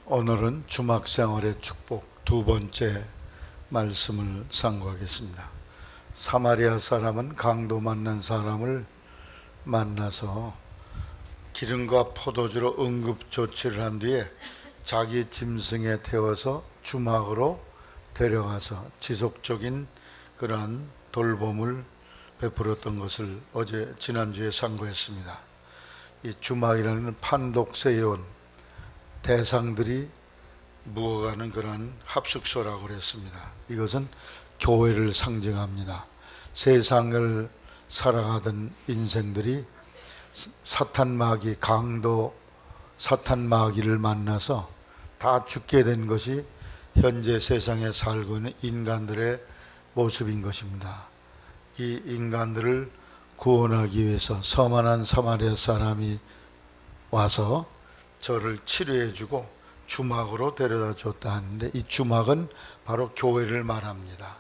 오늘은 주막생활의 축복 두 번째 말씀을 상고하겠습니다. 사마리아 사람은 강도 만난 사람을 만나서 기름과 포도주로 응급조치를 한 뒤에 자기 짐승에 태워서 주막으로 데려가서 지속적인 그러한 돌봄을 베풀었던 것을 지난주에 상고했습니다. 이 주막이라는 판독세에 온 대상들이 묵어가는 그런 합숙소라고 그랬습니다. 이것은 교회를 상징합니다. 세상을 살아가던 인생들이 사탄마귀, 강도 사탄마귀를 만나서 다 죽게 된 것이 현재 세상에 살고 있는 인간들의 모습인 것입니다. 이 인간들을 구원하기 위해서 서만한 사마리아 사람이 와서 저를 치료해주고 주막으로 데려다 줬다 하는데, 이 주막은 바로 교회를 말합니다.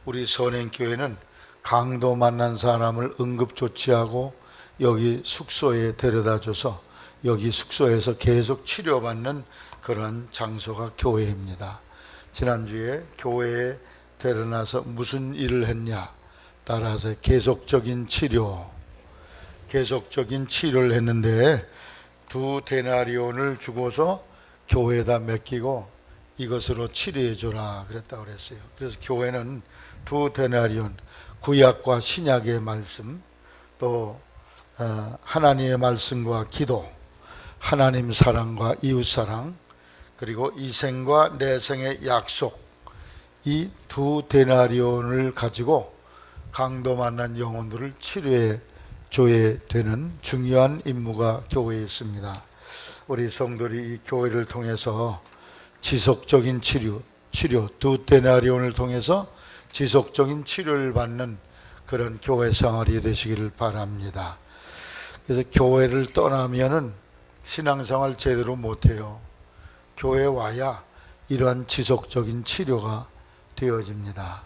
우리 선행교회는 강도 만난 사람을 응급조치하고 여기 숙소에 데려다 줘서 여기 숙소에서 계속 치료받는 그런 장소가 교회입니다. 지난주에 교회에 데려나서 무슨 일을 했냐, 따라서 계속적인 치료를 했는데 두 데나리온을 주고서 교회에다 맡기고 이것으로 치료해 줘라 그랬다고 그랬어요. 그래서 교회는 두 데나리온, 구약과 신약의 말씀, 또 하나님의 말씀과 기도, 하나님 사랑과 이웃 사랑, 그리고 이생과 내생의 약속, 이 두 데나리온을 가지고 강도 만난 영혼들을 치료해 줘야 되는 중요한 임무가 교회에 있습니다. 우리 성도들이 이 교회를 통해서 지속적인 치료, 두 데나리온을 통해서 지속적인 치료를 받는 그런 교회 생활이 되시기를 바랍니다. 그래서 교회를 떠나면은 신앙생활 제대로 못해요. 교회에 와야 이러한 지속적인 치료가 되어집니다.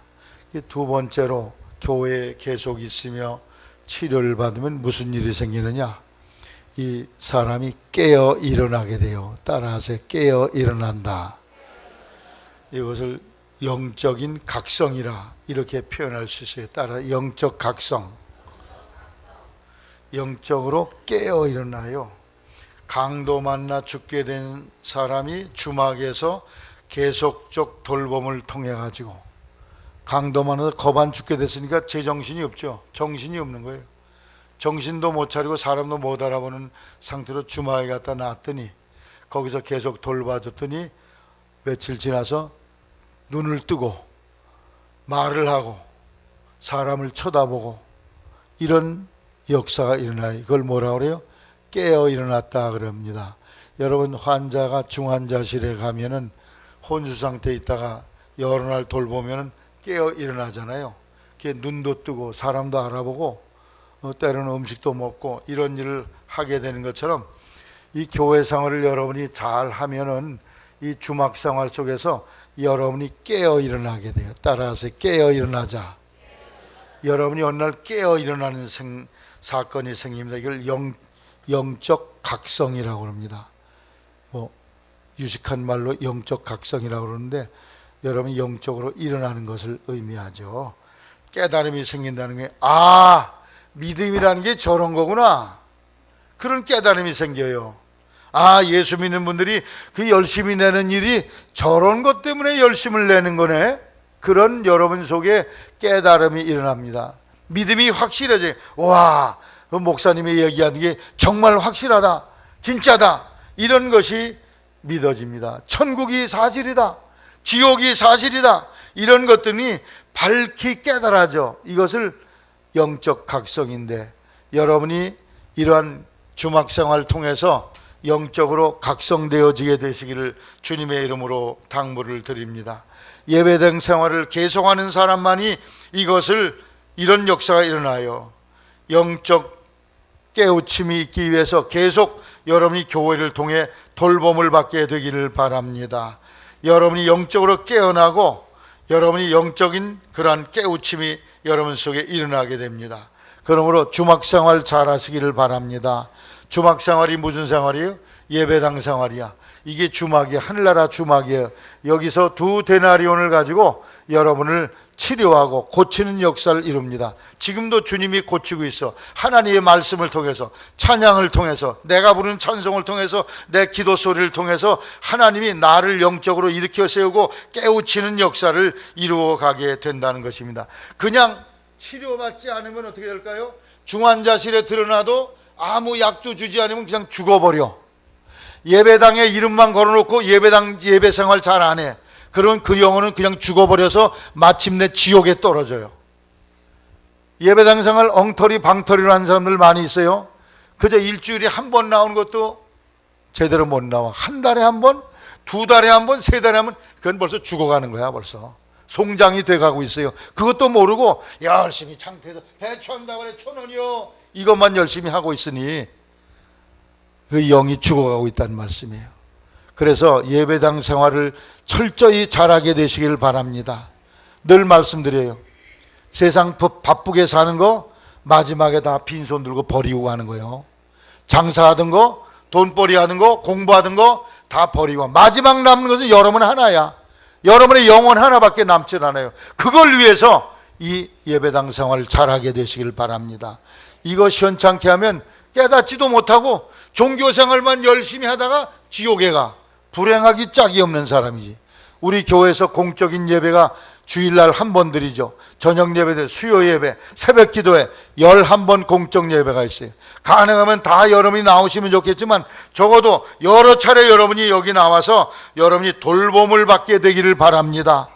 두 번째로, 교회에 계속 있으며 치료를 받으면 무슨 일이 생기느냐? 이 사람이 깨어 일어나게 돼요. 따라하세요. 깨어 일어난다. 이것을 영적인 각성이라 이렇게 표현할 수 있어요. 따라 영적 각성. 영적으로 깨어 일어나요. 강도 만나 죽게 된 사람이 주막에서 계속적 돌봄을 통해 가지고, 강도 만나서 겁안 죽게 됐으니까 제정신이 없죠. 정신이 없는 거예요. 정신도 못 차리고 사람도 못 알아보는 상태로 주막에 갖다 놨더니 거기서 계속 돌봐줬더니 며칠 지나서 눈을 뜨고 말을 하고 사람을 쳐다보고 이런 역사가 일어나요. 이걸 뭐라 그래요? 깨어 일어났다 그럽니다. 여러분, 환자가 중환자실에 가면은 혼수 상태에 있다가 여러 날 돌보면은 깨어 일어나잖아요. 눈도 뜨고 사람도 알아보고 때로는 음식도 먹고 이런 일을 하게 되는 것처럼, 이 교회 생활을 여러분이 잘 하면은 이 주막 생활 속에서 여러분이 깨어 일어나게 돼요. 따라서 깨어 일어나자. 여러분이 어느 날 깨어 일어나는 사건이 생깁니다. 이걸 영적 각성이라고 합니다. 유식한 말로 영적 각성이라고 그러는데, 여러분이 영적으로 일어나는 것을 의미하죠. 깨달음이 생긴다는 게, 믿음이라는 게 저런 거구나, 그런 깨달음이 생겨요. 예수 믿는 분들이 그 열심히 내는 일이 저런 것 때문에 열심을 내는 거네. 그런 여러분 속에 깨달음이 일어납니다. 믿음이 확실해져요. 그 목사님이 얘기하는 게 정말 확실하다, 진짜다, 이런 것이 믿어집니다. 천국이 사실이다, 지옥이 사실이다, 이런 것들이 밝히 깨달아져. 이것을 영적 각성인데, 여러분이 이러한 주막생활을 통해서 영적으로 각성되어지게 되시기를 주님의 이름으로 당부를 드립니다. 예배당 생활을 계속하는 사람만이 이런 역사가 일어나요. 영적 깨우침이 있기 위해서 계속 여러분이 교회를 통해 돌봄을 받게 되기를 바랍니다. 여러분이 영적으로 깨어나고 여러분이 영적인 그러한 깨우침이 여러분 속에 일어나게 됩니다. 그러므로 주막생활 잘 하시기를 바랍니다. 주막생활이 무슨 생활이에요? 예배당 생활이야. 이게 주막이야. 하늘나라 주막이에요. 여기서 2데나리온을 가지고 여러분을 치료하고 고치는 역사를 이룹니다. 지금도 주님이 고치고 있어. 하나님의 말씀을 통해서, 찬양을 통해서, 내가 부르는 찬송을 통해서, 내 기도 소리를 통해서 하나님이 나를 영적으로 일으켜 세우고 깨우치는 역사를 이루어 가게 된다는 것입니다. 그냥 치료받지 않으면 어떻게 될까요? 중환자실에 들어놔도 아무 약도 주지 않으면 그냥 죽어버려. 예배당에 이름만 걸어놓고 예배 생활 잘 안 해. 그런 그 영혼은 그냥 죽어버려서 마침내 지옥에 떨어져요. 예배당 생활 엉터리 방터리로 하는 사람들 많이 있어요. 그저 일주일에 한 번 나오는 것도 제대로 못 나와. 한 달에 한 번, 2달에 한 번, 3달에 한 번, 그건 벌써 죽어가는 거야. 벌써 송장이 돼가고 있어요. 그것도 모르고 열심히 창피해서 대처한다고 그래, 1,000원이요 이것만 열심히 하고 있으니 그 영이 죽어가고 있다는 말씀이에요. 그래서 예배당 생활을 철저히 잘하게 되시길 바랍니다. 늘 말씀드려요. 세상 바쁘게 사는 거 마지막에 다 빈손 들고 버리고 가는 거예요. 장사하던 거, 돈벌이 하던 거, 공부하던 거 다 버리고 마지막 남는 것은 여러분 하나야. 여러분의 영혼 하나밖에 남질 않아요. 그걸 위해서 이 예배당 생활을 잘하게 되시길 바랍니다. 이거 시원찮게 하면 깨닫지도 못하고 종교생활만 열심히 하다가 지옥에 가. 불행하기 짝이 없는 사람이지. 우리 교회에서 공적인 예배가 주일날 한 번 드리죠. 저녁 예배들, 수요 예배, 새벽 기도회 11번 공적 예배가 있어요. 가능하면 다 여러분이 나오시면 좋겠지만 적어도 여러 차례 여러분이 여기 나와서 여러분이 돌봄을 받게 되기를 바랍니다.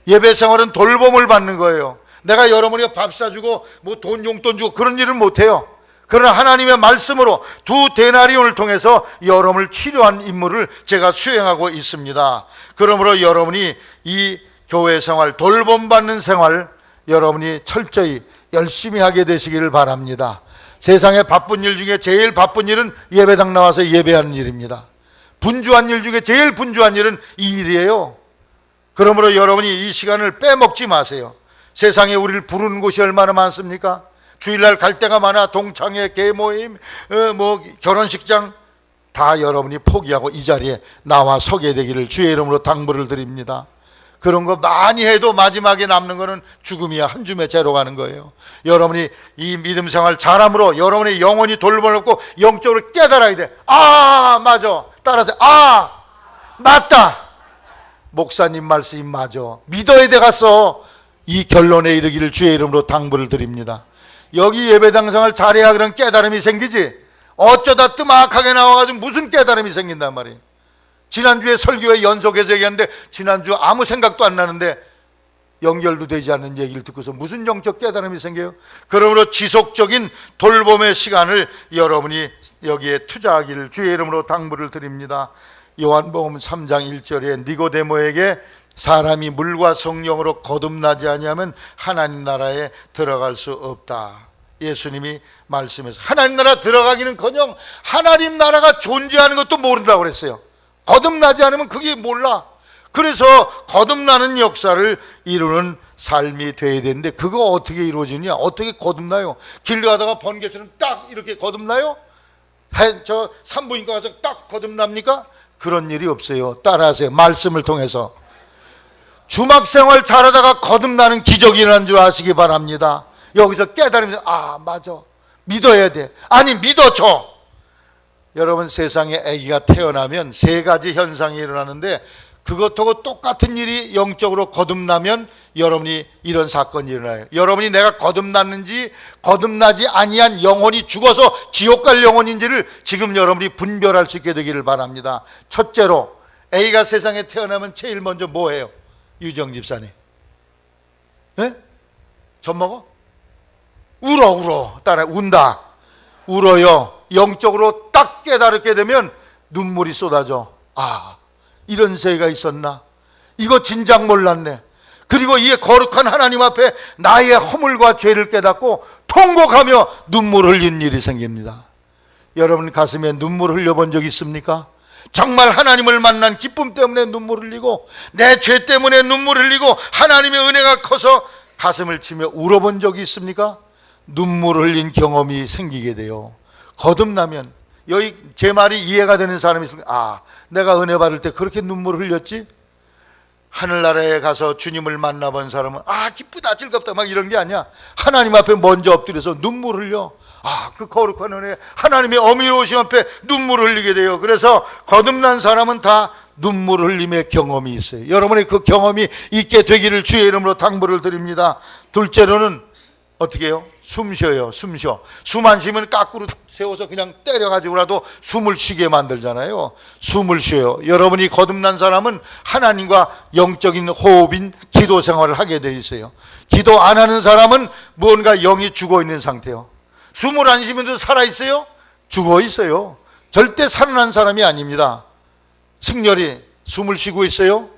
예배 생활은 돌봄을 받는 거예요. 내가 여러분이 밥 사주고 뭐 돈 용돈 주고 그런 일을 못해요. 그러나 하나님의 말씀으로 2데나리온을 통해서 여러분을 치료한 임무를 제가 수행하고 있습니다. 그러므로 여러분이 이 교회 생활, 돌봄받는 생활 여러분이 철저히 열심히 하게 되시기를 바랍니다. 세상에 바쁜 일 중에 제일 바쁜 일은 예배당 나와서 예배하는 일입니다. 분주한 일 중에 제일 분주한 일은 이 일이에요. 그러므로 여러분이 이 시간을 빼먹지 마세요. 세상에 우리를 부르는 곳이 얼마나 많습니까? 주일날 갈 데가 많아. 동창회, 계모임, 결혼식장 다 여러분이 포기하고 이 자리에 나와 서게 되기를 주의 이름으로 당부를 드립니다. 그런 거 많이 해도 마지막에 남는 거는 죽음이야. 한 줌에 재로 가는 거예요. 여러분이 이 믿음 생활 잘함으로 여러분의 영혼이 돌보고 영적으로 깨달아야 돼. 아, 맞아. 따라서 아, 맞다. 목사님 말씀이 맞아. 믿어야 돼. 가서 이 결론에 이르기를 주의 이름으로 당부를 드립니다. 여기 예배당 생활 잘해야 그런 깨달음이 생기지. 어쩌다 뜨막하게 나와가지고 무슨 깨달음이 생긴단 말이에요. 지난주에 설교에 연속해서 얘기했는데 지난주 아무 생각도 안 나는데 연결도 되지 않는 얘기를 듣고서 무슨 영적 깨달음이 생겨요? 그러므로 지속적인 돌봄의 시간을 여러분이 여기에 투자하기를 주의 이름으로 당부를 드립니다. 요한복음 3장 1절에 니고데모에게 사람이 물과 성령으로 거듭나지 아니하면 하나님 나라에 들어갈 수 없다. 예수님이 말씀해서 하나님 나라 들어가기는커녕 하나님 나라가 존재하는 것도 모른다고 그랬어요. 거듭나지 않으면 그게 몰라. 그래서 거듭나는 역사를 이루는 삶이 돼야 되는데 그거 어떻게 이루어지냐? 어떻게 거듭나요? 길 가다가 번개처럼 딱 이렇게 거듭나요? 저 산부인과 가서 딱 거듭납니까? 그런 일이 없어요. 따라하세요. 말씀을 통해서 주막생활 잘하다가 거듭나는 기적이 일어난 줄 아시기 바랍니다. 여기서 깨달으면서 아, 맞아. 믿어야 돼. 아니, 믿어줘. 여러분, 세상에 아기가 태어나면 3가지 현상이 일어나는데 그것하고 똑같은 일이 영적으로 거듭나면 여러분이 이런 사건이 일어나요. 여러분이 내가 거듭났는지 거듭나지 아니한 영혼이 죽어서 지옥 갈 영혼인지를 지금 여러분이 분별할 수 있게 되기를 바랍니다. 첫째로 아기가 세상에 태어나면 제일 먼저 뭐 해요? 유정 집사님, 예? 젖 먹어? 울어. 따라 운다. 울어요. 영적으로 딱 깨달게 되면 눈물이 쏟아져. 아, 이런 세가 있었나? 이거 진작 몰랐네. 그리고 이 거룩한 하나님 앞에 나의 허물과 죄를 깨닫고 통곡하며 눈물 흘린 일이 생깁니다. 여러분 가슴에 눈물 흘려본 적 있습니까? 정말 하나님을 만난 기쁨 때문에 눈물 흘리고 내 죄 때문에 눈물 흘리고 하나님의 은혜가 커서 가슴을 치며 울어본 적이 있습니까? 눈물 흘린 경험이 생기게 돼요. 거듭나면 여기 제 말이 이해가 되는 사람이 있으면, 아, 내가 은혜 받을 때 그렇게 눈물을 흘렸지? 하늘나라에 가서 주님을 만나본 사람은 아, 기쁘다, 즐겁다 막 이런 게 아니야. 하나님 앞에 먼저 엎드려서 눈물을 흘려. 아, 그 거룩한 은혜, 하나님의 어미로우심 앞에 눈물을 흘리게 돼요. 그래서 거듭난 사람은 다 눈물 흘림의 경험이 있어요. 여러분의 그 경험이 있게 되기를 주의 이름으로 당부를 드립니다. 둘째로는 어떻게 해요? 숨 쉬어요. 숨 쉬어. 숨 안 쉬면 까꾸로 세워서 그냥 때려가지고라도 숨을 쉬게 만들잖아요. 숨을 쉬어요. 여러분이 거듭난 사람은 하나님과 영적인 호흡인 기도 생활을 하게 돼 있어요. 기도 안 하는 사람은 무언가 영이 죽어 있는 상태예요. 숨을 안 쉬면서 살아있어요? 죽어 있어요. 절대 살아난 사람이 아닙니다. 승렬이 숨을 쉬고 있어요?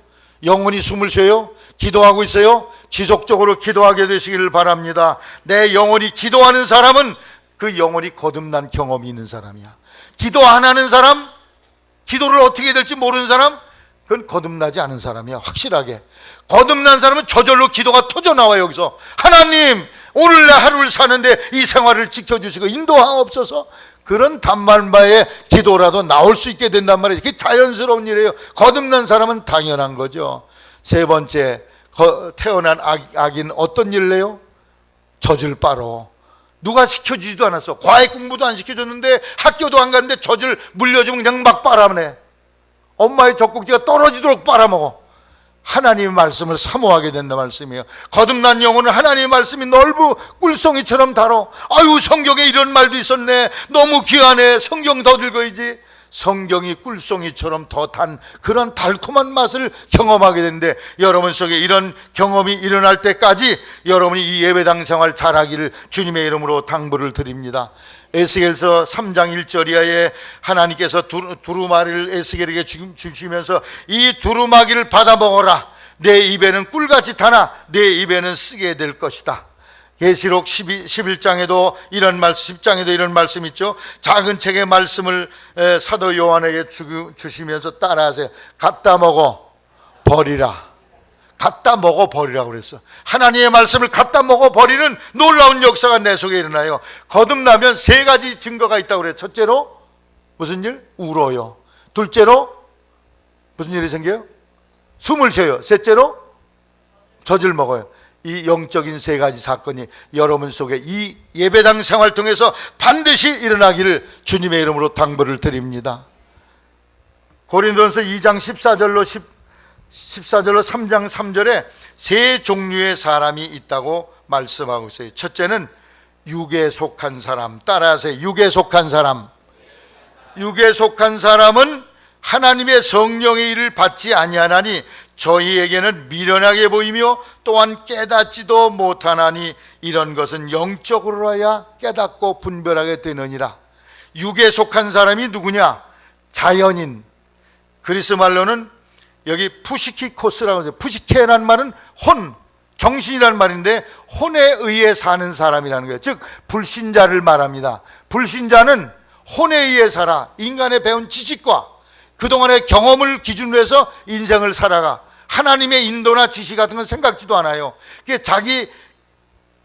영혼이 숨을 쉬어요? 기도하고 있어요? 지속적으로 기도하게 되시기를 바랍니다. 내 영혼이 기도하는 사람은 그 영혼이 거듭난 경험이 있는 사람이야. 기도 안 하는 사람, 기도를 어떻게 될지 모르는 사람, 그건 거듭나지 않은 사람이야. 확실하게. 거듭난 사람은 저절로 기도가 터져나와요. 여기서 하나님, 오늘 내 하루를 사는데 이 생활을 지켜주시고 인도하옵소서. 그런 단말바의 기도라도 나올 수 있게 된단 말이에요. 그게 자연스러운 일이에요. 거듭난 사람은 당연한 거죠. 세 번째, 태어난 아기는 어떤 일을 해요? 젖을 빨어. 누가 시켜주지도 않았어. 과외 공부도 안 시켜줬는데 학교도 안 갔는데 젖을 물려주면 그냥 막 빨아내. 엄마의 젖꼭지가 떨어지도록 빨아먹어. 하나님의 말씀을 사모하게 된다 말씀이에요. 거듭난 영혼은 하나님의 말씀이 넓은 꿀송이처럼 달어. 아유, 성경에 이런 말도 있었네. 너무 귀하네. 성경 더 읽어야지. 성경이 꿀송이처럼 더 단 그런 달콤한 맛을 경험하게 되는데, 여러분 속에 이런 경험이 일어날 때까지 여러분이 이 예배당 생활 잘하기를 주님의 이름으로 당부를 드립니다. 에스겔서 3장 1절 이하에 하나님께서 두루마기를 에스겔에게 주시면서 이 두루마기를 받아 먹어라. 내 입에는 꿀같이 타나 내 입에는 쓰게 될 것이다. 계시록 11장에도 이런 말씀, 10장에도 이런 말씀 있죠. 작은 책의 말씀을 사도 요한에게 주시면서 따라하세요. 갖다 먹어 버리라. 갖다 먹어 버리라고 그랬어. 하나님의 말씀을 갖다 먹어 버리는 놀라운 역사가 내 속에 일어나요. 거듭나면 세 가지 증거가 있다고 그래요. 첫째로 무슨 일? 울어요. 둘째로 무슨 일이 생겨요? 숨을 쉬어요. 셋째로 젖을 먹어요. 이 영적인 세 가지 사건이 여러분 속에 이 예배당 생활 통해서 반드시 일어나기를 주님의 이름으로 당부를 드립니다. 고린도전서 2장 14절로 3장 3절에 세 종류의 사람이 있다고 말씀하고 있어요. 첫째는 육에 속한 사람. 따라하세요. 육에 속한 사람. 육에 속한 사람은 하나님의 성령의 일을 받지 아니하나니 저희에게는 미련하게 보이며 또한 깨닫지도 못하나니 이런 것은 영적으로야 깨닫고 분별하게 되느니라. 육에 속한 사람이 누구냐? 자연인. 그리스 말로는 여기 푸시키코스라고 하죠. 푸시케라는 말은 혼, 정신이라는 말인데 혼에 의해 사는 사람이라는 거예요. 즉 불신자를 말합니다. 불신자는 혼에 의해 살아. 인간의 배운 지식과 그동안의 경험을 기준으로 해서 인생을 살아가. 하나님의 인도나 지시 같은 건 생각지도 않아요. 자기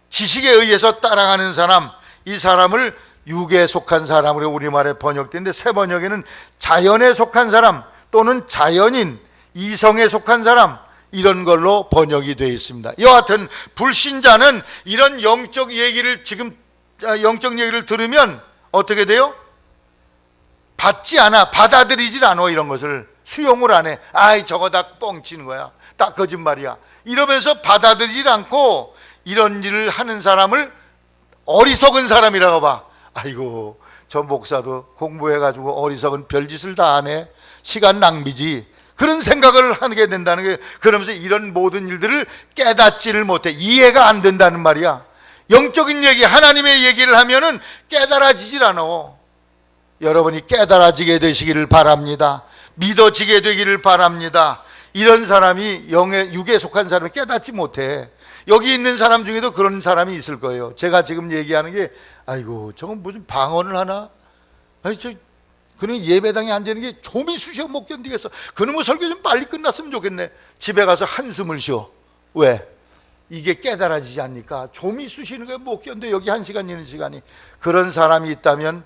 지식에 의해서 따라가는 사람, 이 사람을 육에 속한 사람으로 우리말에 번역되는데, 새 번역에는 자연에 속한 사람 또는 자연인, 이성에 속한 사람, 이런 걸로 번역이 되어 있습니다. 여하튼 불신자는 이런 영적 얘기를 들으면 어떻게 돼요? 받지 않아. 받아들이질 않아. 이런 것을 수용을 안 해. 아이, 저거 다 뻥치는 거야. 다 거짓말이야. 이러면서 받아들이질 않고 이런 일을 하는 사람을 어리석은 사람이라고 봐. 아이고, 저 목사도 공부해가지고 어리석은 별짓을 다 하네. 시간 낭비지. 그런 생각을 하게 된다는 거예요. 그러면서 이런 모든 일들을 깨닫지를 못해. 이해가 안 된다는 말이야. 영적인 얘기, 하나님의 얘기를 하면은 깨달아지질 않아. 여러분이 깨달아지게 되시기를 바랍니다. 믿어지게 되기를 바랍니다. 이런 사람이 육에 속한 사람이 깨닫지 못해. 여기 있는 사람 중에도 그런 사람이 있을 거예요. 제가 지금 얘기하는 게, 아이고, 저건 무슨 방언을 하나? 아니, 그는 예배당에 앉는 게 좀이 쑤셔 못 견디겠어. 그놈의 설교 좀 빨리 끝났으면 좋겠네. 집에 가서 한숨을 쉬어. 왜? 이게 깨달아지지 않으니까. 좀이 쑤시는 거 못 견뎌. 여기 1시간 있는 시간이. 그런 사람이 있다면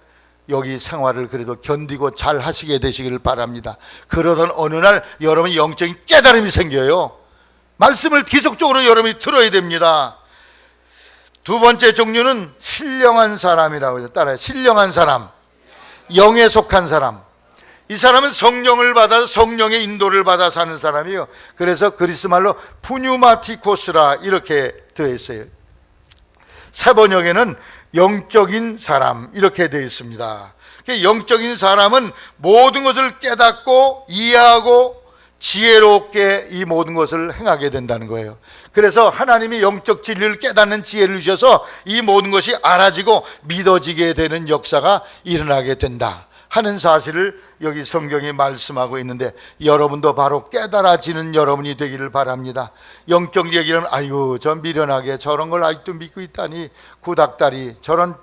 여기 생활을 그래도 견디고 잘 하시게 되시기를 바랍니다. 그러던 어느 날 여러분이 영적인 깨달음이 생겨요. 말씀을 계속적으로 여러분이 들어야 됩니다. 두 번째 종류는 신령한 사람이라고 해서 따라요. 신령한 사람, 영에 속한 사람. 이 사람은 성령을 받아서 성령의 인도를 받아 사는 사람이에요. 그래서 그리스 말로 푸뉴마티코스라 이렇게 되어 있어요. 새 번역에는 영적인 사람 이렇게 되어 있습니다. 영적인 사람은 모든 것을 깨닫고 이해하고 지혜롭게 이 모든 것을 행하게 된다는 거예요. 그래서 하나님이 영적 진리를 깨닫는 지혜를 주셔서 이 모든 것이 알아지고 믿어지게 되는 역사가 일어나게 된다 하는 사실을 여기 성경이 말씀하고 있는데, 여러분도 바로 깨달아지는 여러분이 되기를 바랍니다. 영적 얘기는 아이고 저 미련하게 저런 걸 아직도 믿고 있다니, 구닥다리 저런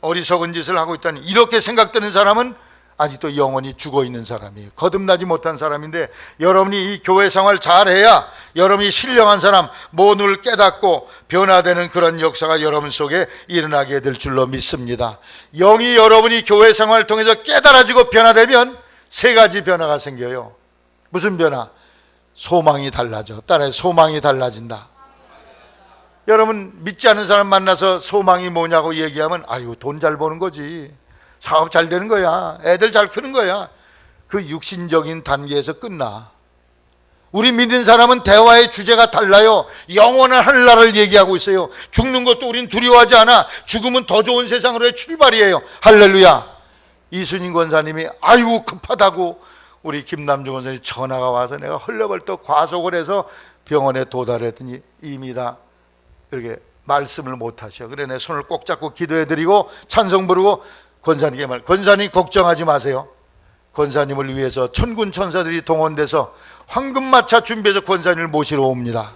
어리석은 짓을 하고 있다니, 이렇게 생각되는 사람은 아직도 영혼이 죽어 있는 사람이에요. 거듭나지 못한 사람인데, 여러분이 이 교회 생활 잘해야 여러분이 신령한 사람, 모든을 깨닫고 변화되는 그런 역사가 여러분 속에 일어나게 될 줄로 믿습니다. 영이 여러분이 교회 생활을 통해서 깨달아지고 변화되면 세 가지 변화가 생겨요. 무슨 변화? 소망이 달라져. 따라해, 소망이 달라진다. 여러분 믿지 않는 사람 만나서 소망이 뭐냐고 얘기하면 아유 돈 잘 버는 거지, 사업 잘 되는 거야, 애들 잘 크는 거야. 그 육신적인 단계에서 끝나. 우리 믿는 사람은 대화의 주제가 달라요. 영원한 하늘나라를 얘기하고 있어요. 죽는 것도 우린 두려워하지 않아. 죽으면 더 좋은 세상으로의 출발이에요. 할렐루야. 이순인 권사님이 아유 급하다고 우리 김남주 권사님이 전화가 와서 내가 헐레벌떡 과속을 해서 병원에 도달했더니 이미 다 이렇게 말씀을 못 하셔. 그래 내 손을 꼭 잡고 기도해드리고 찬송 부르고 권사님께 말, 권사님 걱정하지 마세요. 권사님을 위해서 천군 천사들이 동원돼서 황금마차 준비해서 권사님을 모시러 옵니다.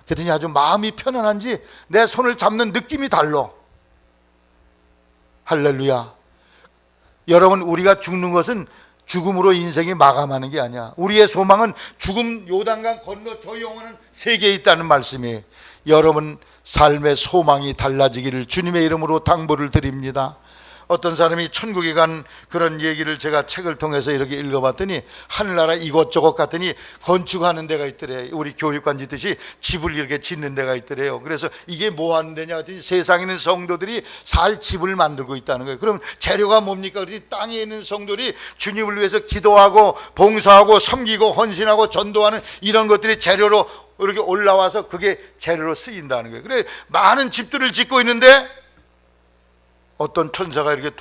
그랬더니 아주 마음이 편안한지 내 손을 잡는 느낌이 달라. 할렐루야. 여러분 우리가 죽는 것은 죽음으로 인생이 마감하는 게 아니야. 우리의 소망은 죽음 요단강 건너 저 영원한 세계에 있다는 말씀이에요. 여러분 삶의 소망이 달라지기를 주님의 이름으로 당부를 드립니다. 어떤 사람이 천국에 간 그런 얘기를 제가 책을 통해서 이렇게 읽어봤더니 하늘나라 이것저것 갔더니 건축하는 데가 있더래. 우리 교육관 짓듯이 집을 이렇게 짓는 데가 있더래요. 그래서 이게 뭐 하는 데냐 했더니 세상에 있는 성도들이 살 집을 만들고 있다는 거예요. 그럼 재료가 뭡니까? 그랬더니 땅에 있는 성도들이 주님을 위해서 기도하고 봉사하고 섬기고 헌신하고 전도하는 이런 것들이 재료로 이렇게 올라와서 그게 재료로 쓰인다는 거예요. 그래 많은 집들을 짓고 있는데 어떤 천사가 이렇게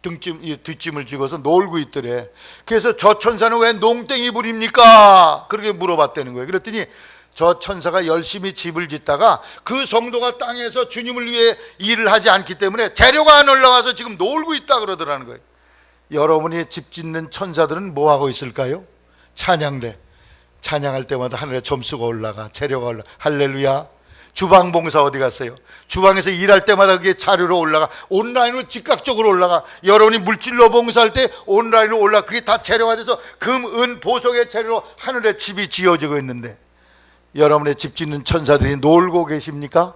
뒷짐을 쥐고서 놀고 있더래. 그래서 저 천사는 왜 농땡이 부립니까? 그렇게 물어봤다는 거예요. 그랬더니 저 천사가 열심히 집을 짓다가 그 성도가 땅에서 주님을 위해 일을 하지 않기 때문에 재료가 안 올라와서 지금 놀고 있다 그러더라는 거예요. 여러분이 집 짓는 천사들은 뭐 하고 있을까요? 찬양대. 찬양할 때마다 하늘에 점수가 올라가, 재료가 올라가. 할렐루야. 주방 봉사 어디 갔어요? 주방에서 일할 때마다 그게 자료로 올라가, 온라인으로 즉각적으로 올라가. 여러분이 물질로 봉사할 때 온라인으로 올라가. 그게 다 재료가 돼서 금, 은, 보석의 재료로 하늘에 집이 지어지고 있는데 여러분의 집 짓는 천사들이 놀고 계십니까?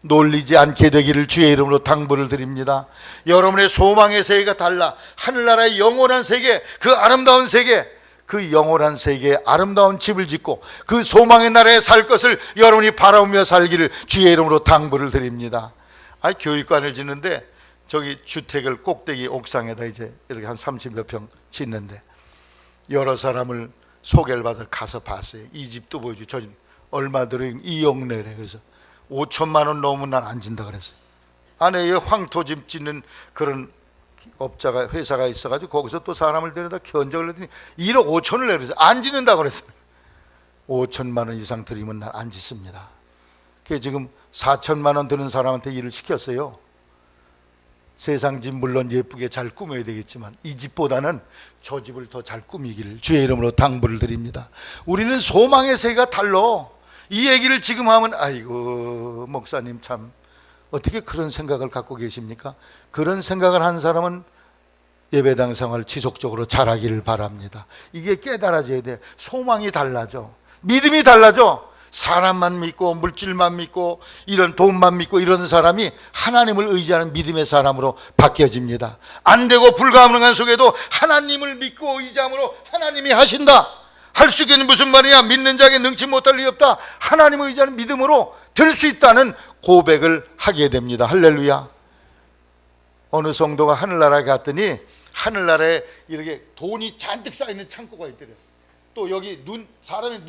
놀리지 않게 되기를 주의 이름으로 당부를 드립니다. 여러분의 소망의 세계가 달라. 하늘나라의 영원한 세계, 그 아름다운 세계, 그 영원한 세계에 아름다운 집을 짓고 그 소망의 나라에 살 것을 여러분이 바라보며 살기를 주의 이름으로 당부를 드립니다. 교육관을 짓는데 저기 주택을 꼭대기 옥상에다 이제 이렇게 한 30여 평 짓는데 여러 사람을 소개를 받아 가서 봤어요. 이 집도 보여주고 저 집 얼마 들어 2억 내래. 그래서 5천만 원 넘으면 난 안 진다 그랬어요. 안에 황토집 짓는 그런 업자가 회사가 있어가지고 거기서 또 사람을 데려다 견적을 했더니 1억 5천을 내려서 안 짓는다고 그랬어요. 5천만 원 이상 드리면 난 안 짓습니다. 그게 지금 4천만 원 드는 사람한테 일을 시켰어요. 세상 집 물론 예쁘게 잘 꾸며야 되겠지만 이 집보다는 저 집을 더 잘 꾸미기를 주의 이름으로 당부를 드립니다. 우리는 소망의 세계가 달라. 이 얘기를 지금 하면 아이고 목사님 참 어떻게 그런 생각을 갖고 계십니까? 그런 생각을 하는 사람은 예배당 생활 지속적으로 잘하기를 바랍니다. 이게 깨달아져야 돼. 소망이 달라져. 믿음이 달라져. 사람만 믿고 물질만 믿고 이런 돈만 믿고 이런 사람이 하나님을 의지하는 믿음의 사람으로 바뀌어집니다. 안 되고 불가능한 속에도 하나님을 믿고 의지함으로 하나님이 하신다. 할 수 있겠는 무슨 말이냐? 믿는 자에게 능치 못할 일이 없다. 하나님을 의지하는 믿음으로 될 수 있다는 고백을 하게 됩니다. 할렐루야. 어느 성도가 하늘나라에 갔더니 하늘나라에 이렇게 돈이 잔뜩 쌓여있는 창고가 있더래요. 또 여기 사람의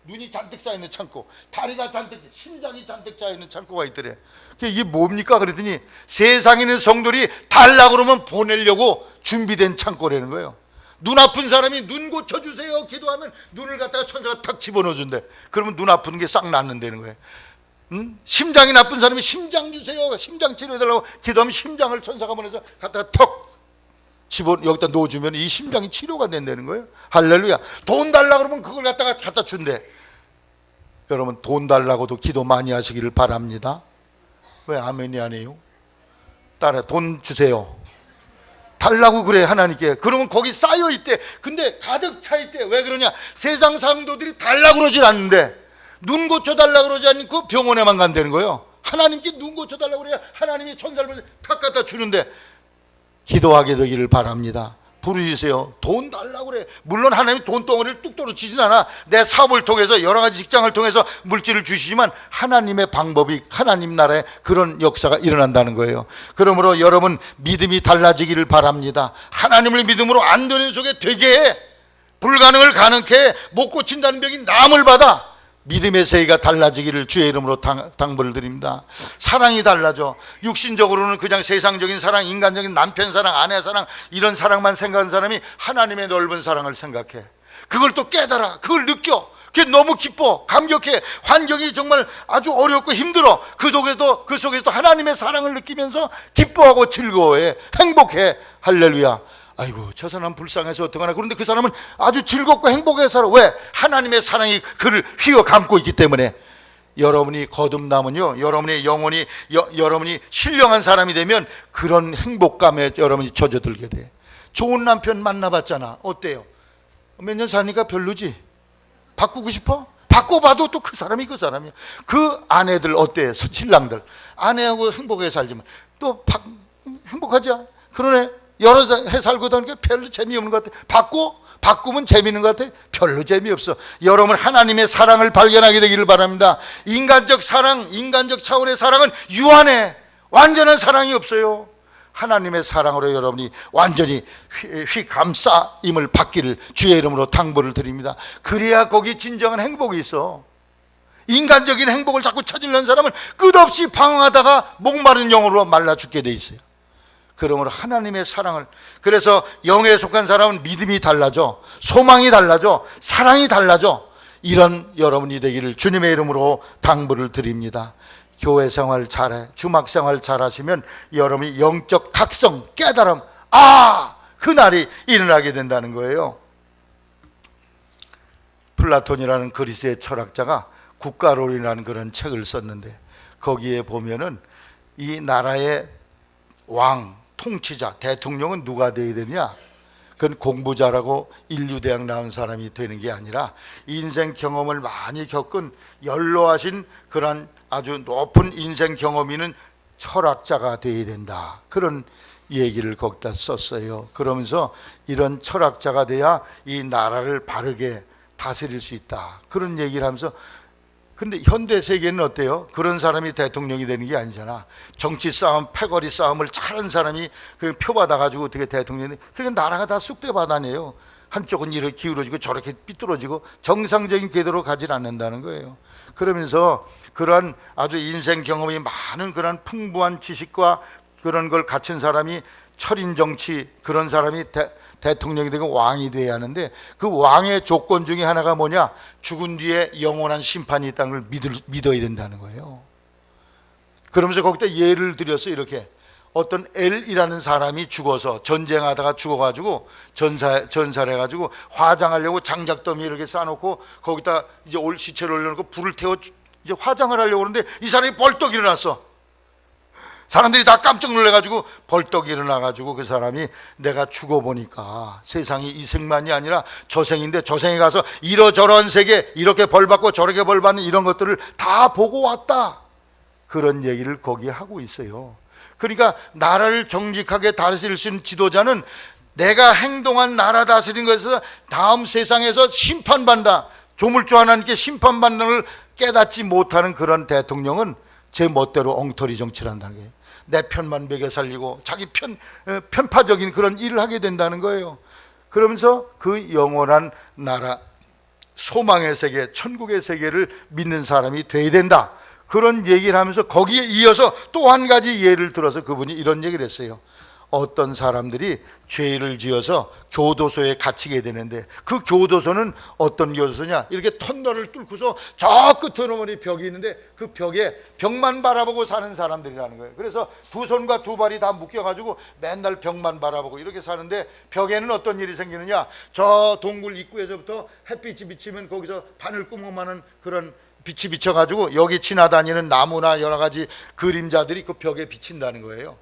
눈이 잔뜩 쌓여있는 창고, 다리가 잔뜩, 심장이 잔뜩 쌓여있는 창고가 있더래. 이게 뭡니까? 그랬더니 세상에 있는 성도들이 달라고 그러면 보내려고 준비된 창고라는 거예요. 눈 아픈 사람이 눈 고쳐주세요 기도하면 눈을 갖다가 천사가 탁 집어넣어준대. 그러면 눈 아픈 게 싹 낫는다는 거예요. 심장이 나쁜 사람이 심장 주세요, 심장 치료해달라고 기도하면 심장을 천사가 보내서 갖다가 턱 여기다 놓아주면 이 심장이 치료가 된다는 거예요. 할렐루야. 돈 달라고 그러면 그걸 갖다 준대. 여러분, 돈 달라고도 기도 많이 하시기를 바랍니다. 왜 아멘이 아니에요? 따라 돈 주세요 달라고 그래 하나님께. 그러면 거기 쌓여있대. 근데 가득 차있대. 왜 그러냐? 세상 상도들이 달라고 그러질 않는데 눈 고쳐달라고 그러지 않고 병원에만 간다는 거예요. 하나님께 눈 고쳐달라고 그래야 하나님이 천사를 탁 갖다 주는데 기도하게 되기를 바랍니다. 부르짖으세요. 돈 달라고 그래. 물론 하나님이 돈덩어리를 뚝 떨어지진 않아. 내 사업을 통해서 여러 가지 직장을 통해서 물질을 주시지만 하나님의 방법이, 하나님 나라에 그런 역사가 일어난다는 거예요. 그러므로 여러분 믿음이 달라지기를 바랍니다. 하나님을 믿음으로 안 되는 속에 되게 해. 불가능을 가능케 해. 못 고친다는 병이 남을 받아. 믿음의 세계가 달라지기를 주의 이름으로 당부를 드립니다. 사랑이 달라져. 육신적으로는 그냥 세상적인 사랑, 인간적인 남편 사랑, 아내 사랑, 이런 사랑만 생각하는 사람이 하나님의 넓은 사랑을 생각해. 그걸 또 깨달아. 그걸 느껴. 그게 너무 기뻐, 감격해. 환경이 정말 아주 어렵고 힘들어. 그 속에서도 하나님의 사랑을 느끼면서 기뻐하고 즐거워해. 행복해. 할렐루야. 아이고, 저 사람 불쌍해서 어떡하나. 그런데 그 사람은 아주 즐겁고 행복해 살아. 왜? 하나님의 사랑이 그를 휘어 감고 있기 때문에. 여러분이 거듭나면요, 여러분의 영혼이 여러분이 신령한 사람이 되면 그런 행복감에 여러분이 젖어들게 돼. 좋은 남편 만나봤잖아. 어때요? 몇 년 사니까 별로지? 바꾸고 싶어? 바꿔봐도 또 그 사람이 그 사람이야. 그 아내들 어때? 신랑들 아내하고 행복하게 살지만 또 행복하지 않아? 그러네. 여러 해 살고 다니까 별로 재미없는 것 같아. 바꾸면 재미있는 것 같아. 별로 재미없어. 여러분 하나님의 사랑을 발견하게 되기를 바랍니다. 인간적 사랑, 인간적 차원의 사랑은 유한해. 완전한 사랑이 없어요. 하나님의 사랑으로 여러분이 완전히 휘감싸임을 받기를 주의 이름으로 당부를 드립니다. 그래야 거기 진정한 행복이 있어. 인간적인 행복을 자꾸 찾으려는 사람은 끝없이 방황하다가 목마른 영으로 말라 죽게 돼 있어요. 그러므로 하나님의 사랑을, 그래서 영에 속한 사람은 믿음이 달라져, 소망이 달라져, 사랑이 달라져. 이런 여러분이 되기를 주님의 이름으로 당부를 드립니다. 교회 생활 잘해, 주막 생활 잘하시면 여러분이 영적 각성, 깨달음, 그날이 일어나게 된다는 거예요. 플라톤이라는 그리스의 철학자가 국가론이라는 그런 책을 썼는데 거기에 보면은 이 나라의 왕, 통치자, 대통령은 누가 되어야 되느냐? 그건 공부 잘하고 인류대학 나온 사람이 되는 게 아니라 인생 경험을 많이 겪은 연로하신 그런 아주 높은 인생 경험이는 철학자가 되어야 된다. 그런 얘기를 거기다 썼어요. 그러면서 이런 철학자가 돼야 이 나라를 바르게 다스릴 수 있다. 그런 얘기를 하면서, 근데 현대 세계는 어때요? 그런 사람이 대통령이 되는 게 아니잖아. 정치 싸움, 패거리 싸움을 잘하는 사람이 그 표 받아가지고 어떻게 대통령이, 그러니까 나라가 다 쑥대바다네요. 한쪽은 이렇게 기울어지고 저렇게 삐뚤어지고 정상적인 궤도로 가지 않는다는 거예요. 그러면서 그런 아주 인생 경험이 많은 그런 풍부한 지식과 그런 걸 갖춘 사람이 철인 정치, 그런 사람이 대통령이 되고 왕이 돼야 하는데 그 왕의 조건 중에 하나가 뭐냐? 죽은 뒤에 영원한 심판이 있다는 걸 믿어야 된다는 거예요. 그러면서 거기다 예를 들여서 이렇게, 어떤 L이라는 사람이 죽어서 전쟁하다가 죽어가지고 전사를 해가지고 화장하려고 장작더미 이렇게 쌓아놓고 거기다 이제 시체를 올려놓고 불을 태워 이제 화장을 하려고 하는데 이 사람이 벌떡 일어났어. 사람들이 다 깜짝 놀래가지고 벌떡 일어나가지고 그 사람이 내가 죽어보니까 세상이 이 생만이 아니라 저 생인데 저 생에 가서 이러저러한 세계, 이렇게 벌받고 저렇게 벌받는 이런 것들을 다 보고 왔다, 그런 얘기를 거기에 하고 있어요. 그러니까 나라를 정직하게 다스릴 수 있는 지도자는 내가 행동한 나라 다스리는 것에서 다음 세상에서 심판받는다, 조물주 하나님께 심판받는 걸 깨닫지 못하는 그런 대통령은 제 멋대로 엉터리 정치를 한다는 거예요. 내 편만 먹여 살리고 자기 편파적인 그런 일을 하게 된다는 거예요. 그러면서 그 영원한 나라, 소망의 세계, 천국의 세계를 믿는 사람이 돼야 된다, 그런 얘기를 하면서 거기에 이어서 또 한 가지 예를 들어서 그분이 이런 얘기를 했어요. 어떤 사람들이 죄를 지어서 교도소에 갇히게 되는데 그 교도소는 어떤 교도소냐, 이렇게 터널을 뚫고서 저 끝으로 벽이 있는데 그 벽에 벽만 바라보고 사는 사람들이라는 거예요. 그래서 두 손과 두 발이 다 묶여가지고 맨날 벽만 바라보고 이렇게 사는데, 벽에는 어떤 일이 생기느냐, 저 동굴 입구에서부터 햇빛이 비치면 거기서 바늘구멍만한 그런 빛이 비쳐가지고 여기 지나다니는 나무나 여러 가지 그림자들이 그 벽에 비친다는 거예요.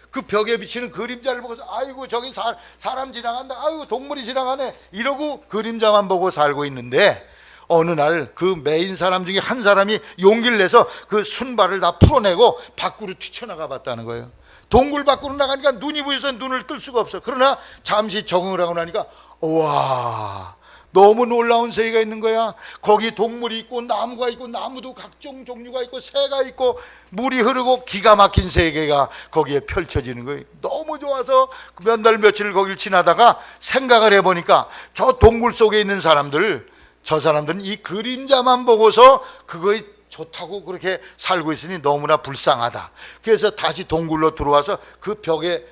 그 벽에 비치는 그림자를 보고서 아이고 저기 사람 지나간다, 아이고 동물이 지나가네, 이러고 그림자만 보고 살고 있는데, 어느 날 그 메인 사람 중에 한 사람이 용기를 내서 그 순발을 다 풀어내고 밖으로 뛰쳐나가 봤다는 거예요. 동굴 밖으로 나가니까 눈이 부여서 눈을 뜰 수가 없어. 그러나 잠시 적응을 하고 나니까 우와, 너무 놀라운 세계가 있는 거야. 거기 동물이 있고 나무가 있고, 나무도 각종 종류가 있고 새가 있고 물이 흐르고 기가 막힌 세계가 거기에 펼쳐지는 거예요. 너무 좋아서 몇 날 며칠 거길 지나다가 생각을 해보니까 저 동굴 속에 있는 사람들, 저 사람들은 이 그림자만 보고서 그거에 좋다고 그렇게 살고 있으니 너무나 불쌍하다. 그래서 다시 동굴로 들어와서 그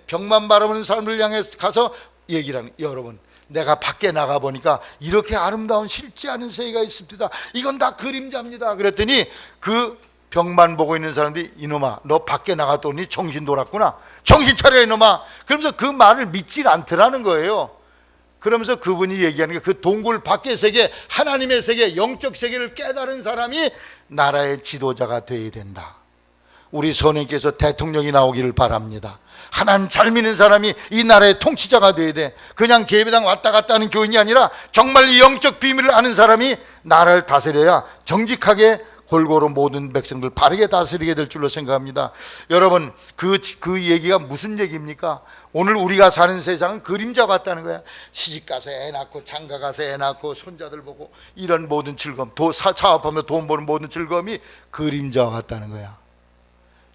벽만 바라보는 사람들 향해 가서 얘기를 하는, 여러분 내가 밖에 나가보니까 이렇게 아름다운 실지 않은 세계가 있습니다. 이건 다 그림자입니다. 그랬더니 그 벽만 보고 있는 사람들이, 이놈아 너 밖에 나갔더니 정신 돌았구나, 정신 차려 이놈아, 그러면서 그 말을 믿질 않더라는 거예요. 그러면서 그분이 얘기하는 게, 그 동굴 밖의 세계, 하나님의 세계, 영적 세계를 깨달은 사람이 나라의 지도자가 되어야 된다. 우리 선생님께서 대통령이 나오기를 바랍니다. 하나님 잘 믿는 사람이 이 나라의 통치자가 돼야 돼. 그냥 예배당 왔다 갔다 하는 교인이 아니라 정말 이 영적 비밀을 아는 사람이 나라를 다스려야 정직하게 골고루 모든 백성들 바르게 다스리게 될 줄로 생각합니다. 여러분 그 얘기가 무슨 얘기입니까? 오늘 우리가 사는 세상은 그림자 같다는 거야. 시집가서 애 낳고 장가가서 애 낳고 손자들 보고 이런 모든 즐거움, 사업하며 돈 버는 모든 즐거움이 그림자 같다는 거야.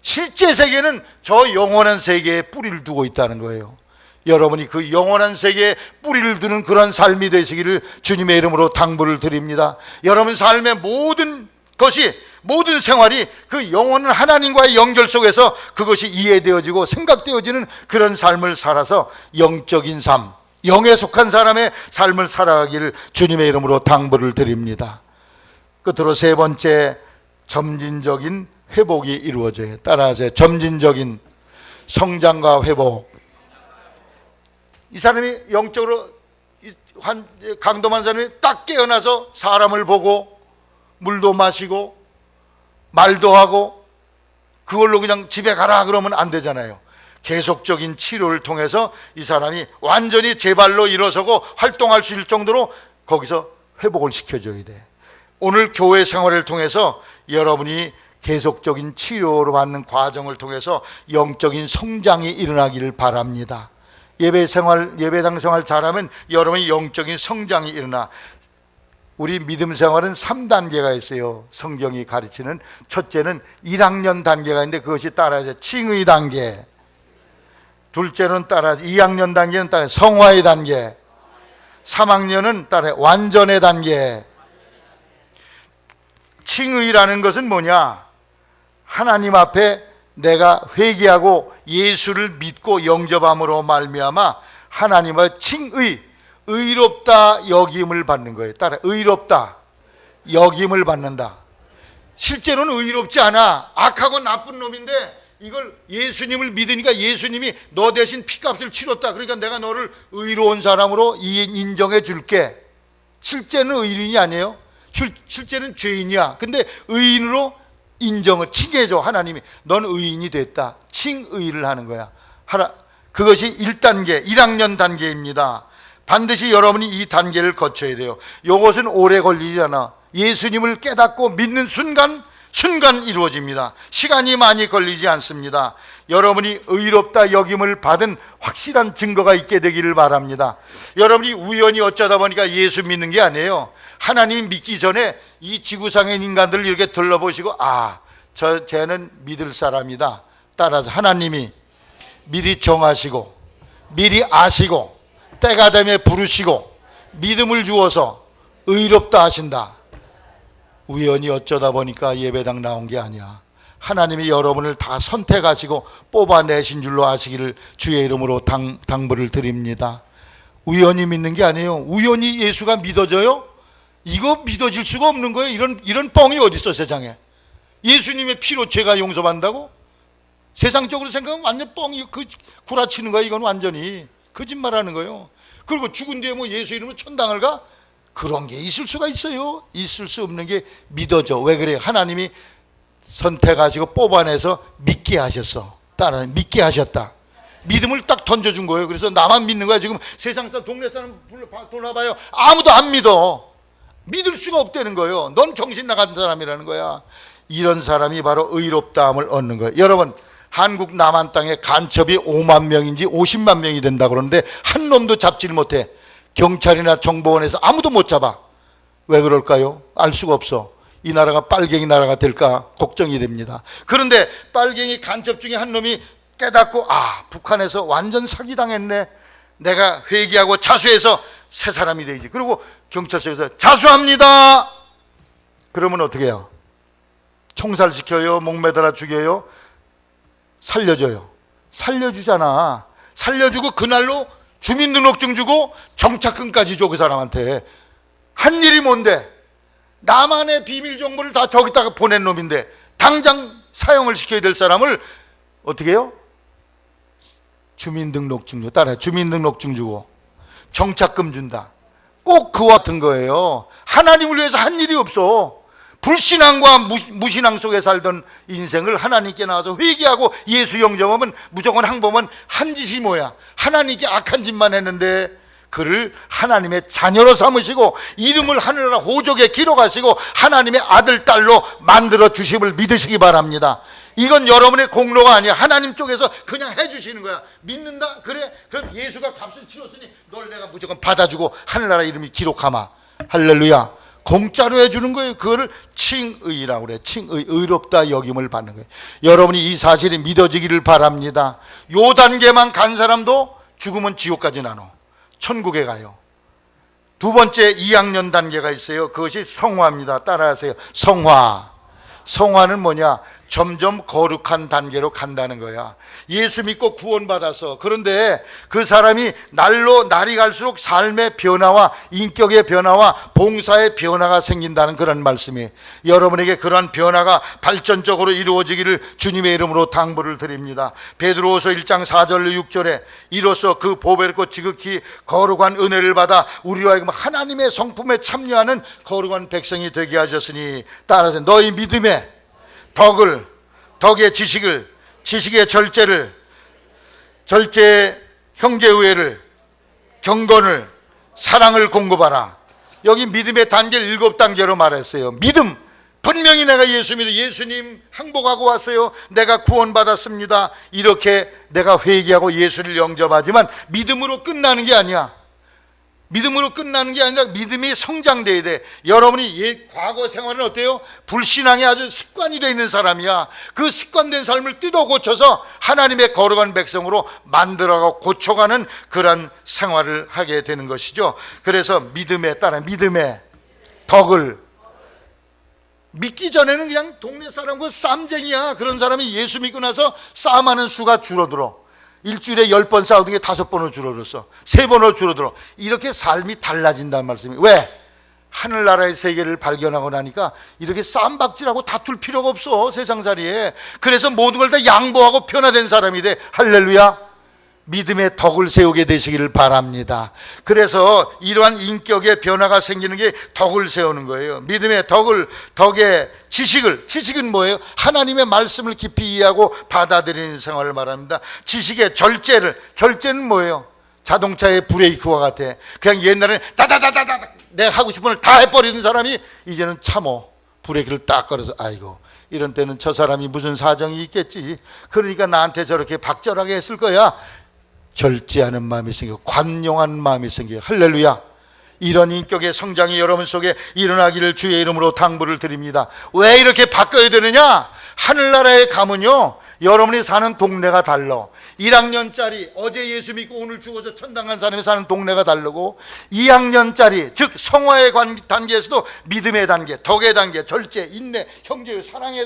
실제 세계는 저 영원한 세계에 뿌리를 두고 있다는 거예요. 여러분이 그 영원한 세계에 뿌리를 두는 그런 삶이 되시기를 주님의 이름으로 당부를 드립니다. 여러분 삶의 모든 것이, 모든 생활이 그 영원한 하나님과의 연결 속에서 그것이 이해되어지고 생각되어지는 그런 삶을 살아서 영적인 삶, 영에 속한 사람의 삶을 살아가기를 주님의 이름으로 당부를 드립니다. 끝으로 세 번째, 점진적인 회복이 이루어져요. 따라하세요. 점진적인 성장과 회복. 이 사람이 영적으로 강도만 사람이 딱 깨어나서 사람을 보고 물도 마시고 말도 하고 그걸로 그냥 집에 가라 그러면 안 되잖아요. 계속적인 치료를 통해서 이 사람이 완전히 제 발로 일어서고 활동할 수 있을 정도로 거기서 회복을 시켜줘야 돼. 오늘 교회 생활을 통해서 여러분이 계속적인 치료로 받는 과정을 통해서 영적인 성장이 일어나기를 바랍니다. 예배당 생활 잘하면 여러분이 영적인 성장이 일어나. 우리 믿음 생활은 3단계가 있어요. 성경이 가르치는. 첫째는 1학년 단계가 있는데 그것이 따라서 칭의 단계. 둘째는 따라서 2학년 단계는 따라서 성화의 단계. 3학년은 따라서 완전의 단계. 칭의라는 것은 뭐냐? 하나님 앞에 내가 회개하고 예수를 믿고 영접함으로 말미암아 하나님의 칭의, 의롭다 여김을 받는 거예요. 따라 의롭다 여김을 받는다. 실제로는 의롭지 않아. 악하고 나쁜 놈인데 이걸 예수님을 믿으니까 예수님이 너 대신 피값을 치렀다. 그러니까 내가 너를 의로운 사람으로 인정해 줄게. 실제는 의인이 아니에요. 실제는 죄인이야. 근데 의인으로 인정을 칭해줘. 하나님이 넌 의인이 됐다. 칭의를 하는 거야. 그것이 1단계, 1학년 단계입니다. 반드시 여러분이 이 단계를 거쳐야 돼요. 이것은 오래 걸리지 않아. 예수님을 깨닫고 믿는 순간 이루어집니다. 시간이 많이 걸리지 않습니다. 여러분이 의롭다 여김을 받은 확실한 증거가 있게 되기를 바랍니다. 여러분이 우연히 어쩌다 보니까 예수 믿는 게 아니에요. 하나님 믿기 전에 이 지구상의 인간들을 이렇게 둘러보시고 쟤는 믿을 사람이다. 따라서 하나님이 미리 정하시고 미리 아시고 때가 되면 부르시고 믿음을 주어서 의롭다 하신다. 우연히 어쩌다 보니까 예배당 나온 게 아니야. 하나님이 여러분을 다 선택하시고 뽑아내신 줄로 아시기를 주의 이름으로 당부를 드립니다. 우연히 믿는 게 아니에요. 우연히 예수가 믿어져요? 이거 믿어질 수가 없는 거예요. 이런 뻥이 어디 있어 세상에. 예수님의 피로 죄가 용서받는다고? 세상적으로 생각하면 완전 뻥이 구라치는 거야. 이건 완전히 거짓말하는 거예요. 그리고 죽은 뒤에 뭐 예수 이름으로 천당을 가? 그런 게 있을 수가 있어요? 있을 수 없는 게 믿어져. 왜 그래요? 하나님이 선택하시고 뽑아내서 믿게 하셨어. 따라 믿게 하셨다. 믿음을 딱 던져준 거예요. 그래서 나만 믿는 거야. 지금 세상 사람, 동네 사람 돌아봐요. 아무도 안 믿어. 믿을 수가 없다는 거예요. 넌 정신 나간 사람이라는 거야. 이런 사람이 바로 의롭다함을 얻는 거예요. 여러분, 한국 남한 땅에 간첩이 5만 명인지 50만 명이 된다 그러는데 한 놈도 잡지를 못해. 경찰이나 정보원에서 아무도 못 잡아. 왜 그럴까요? 알 수가 없어. 이 나라가 빨갱이 나라가 될까 걱정이 됩니다. 그런데 빨갱이 간첩 중에 한 놈이 깨닫고 북한에서 완전 사기당했네. 내가 회개하고 자수해서 새 사람이 되지. 그리고 경찰서에서 자수합니다. 그러면 어떻게 해요? 총살시켜요? 목매달아 죽여요? 살려줘요. 살려주잖아. 살려주고 그날로 주민등록증 주고 정착금까지 줘. 그 사람한테. 한 일이 뭔데? 나만의 비밀 정보를 다 저기다가 보낸 놈인데 당장 사용을 시켜야 될 사람을 어떻게 해요? 주민등록증 줘. 따라해. 주민등록증 주고 정착금 준다. 꼭 그와 같은 거예요. 하나님을 위해서 한 일이 없어. 불신앙과 무신앙 속에 살던 인생을 하나님께 나와서 회개하고 예수 영접하면 무조건 항범은 한 짓이 뭐야? 하나님께 악한 짓만 했는데 그를 하나님의 자녀로 삼으시고 이름을 하늘나라 호족에 기록하시고 하나님의 아들, 딸로 만들어 주심을 믿으시기 바랍니다. 이건 여러분의 공로가 아니야. 하나님 쪽에서 그냥 해주시는 거야. 믿는다? 그래? 그럼 예수가 값을 치렀으니 널 내가 무조건 받아주고 하늘나라 이름이 기록하마. 할렐루야. 공짜로 해주는 거예요. 그거를 칭의라고 그래. 칭의, 의롭다 여김을 받는 거예요. 여러분이 이 사실이 믿어지기를 바랍니다. 요 단계만 간 사람도 죽으면 지옥까지 나눠. 천국에 가요. 두 번째 2학년 단계가 있어요. 그것이 성화입니다. 따라하세요. 성화. 성화는 뭐냐? 점점 거룩한 단계로 간다는 거야. 예수 믿고 구원받아서. 그런데 그 사람이 날이 갈수록 삶의 변화와 인격의 변화와 봉사의 변화가 생긴다는 그런 말씀이에요. 여러분에게 그러한 변화가 발전적으로 이루어지기를 주님의 이름으로 당부를 드립니다. 베드로후서 1장 4절 6절에 이로써 그 보배롭고 지극히 거룩한 은혜를 받아 우리로 하여금 하나님의 성품에 참여하는 거룩한 백성이 되게 하셨으니 따라서 너희 믿음에 덕의 지식을, 지식의 절제의 형제의회를, 경건을, 사랑을 공급하라. 여기 믿음의 단계 7단계로 말했어요. 믿음, 분명히 내가 예수 믿어. 예수님 항복하고 왔어요. 내가 구원받았습니다. 이렇게 내가 회개하고 예수를 영접하지만 믿음으로 끝나는 게 아니야. 믿음으로 끝나는 게 아니라 믿음이 성장돼야 돼. 여러분이 과거 생활은 어때요? 불신앙이 아주 습관이 되어 있는 사람이야. 그 습관된 삶을 뜯어 고쳐서 하나님의 거룩한 백성으로 만들어가고 고쳐가는 그런 생활을 하게 되는 것이죠. 그래서 믿음에 따라 믿음의 덕을, 믿기 전에는 그냥 동네 사람과 쌈쟁이야. 그런 사람이 예수 믿고 나서 싸움하는 수가 줄어들어. 일주일에 10번 싸우던 게 5번으로 줄어들었어. 3번으로 줄어들어. 이렇게 삶이 달라진다는 말씀이에요. 왜? 하늘나라의 세계를 발견하고 나니까 이렇게 쌈박질하고 다툴 필요가 없어. 세상살이에. 그래서 모든 걸 다 양보하고 변화된 사람이 돼. 할렐루야. 믿음의 덕을 세우게 되시기를 바랍니다. 그래서 이러한 인격의 변화가 생기는 게 덕을 세우는 거예요. 믿음의 덕의 지식은 뭐예요? 하나님의 말씀을 깊이 이해하고 받아들이는 생활을 말합니다. 지식의 절제는 뭐예요? 자동차의 브레이크와 같아. 그냥 옛날에는 다다다다다 내가 하고 싶은 걸 다 해버리는 사람이 이제는 참어 브레이크를 딱 걸어서 아이고 이런 때는 저 사람이 무슨 사정이 있겠지, 그러니까 나한테 저렇게 박절하게 했을 거야. 절제하는 마음이 생기고 관용한 마음이 생겨요. 할렐루야. 이런 인격의 성장이 여러분 속에 일어나기를 주의 이름으로 당부를 드립니다. 왜 이렇게 바꿔야 되느냐? 하늘나라에 가면요 여러분이 사는 동네가 달라. 1학년짜리 어제 예수 믿고 오늘 죽어서 천당 간 사람이 사는 동네가 다르고, 2학년짜리 즉 성화의 단계에서도 믿음의 단계, 덕의 단계, 절제, 인내, 형제, 사랑의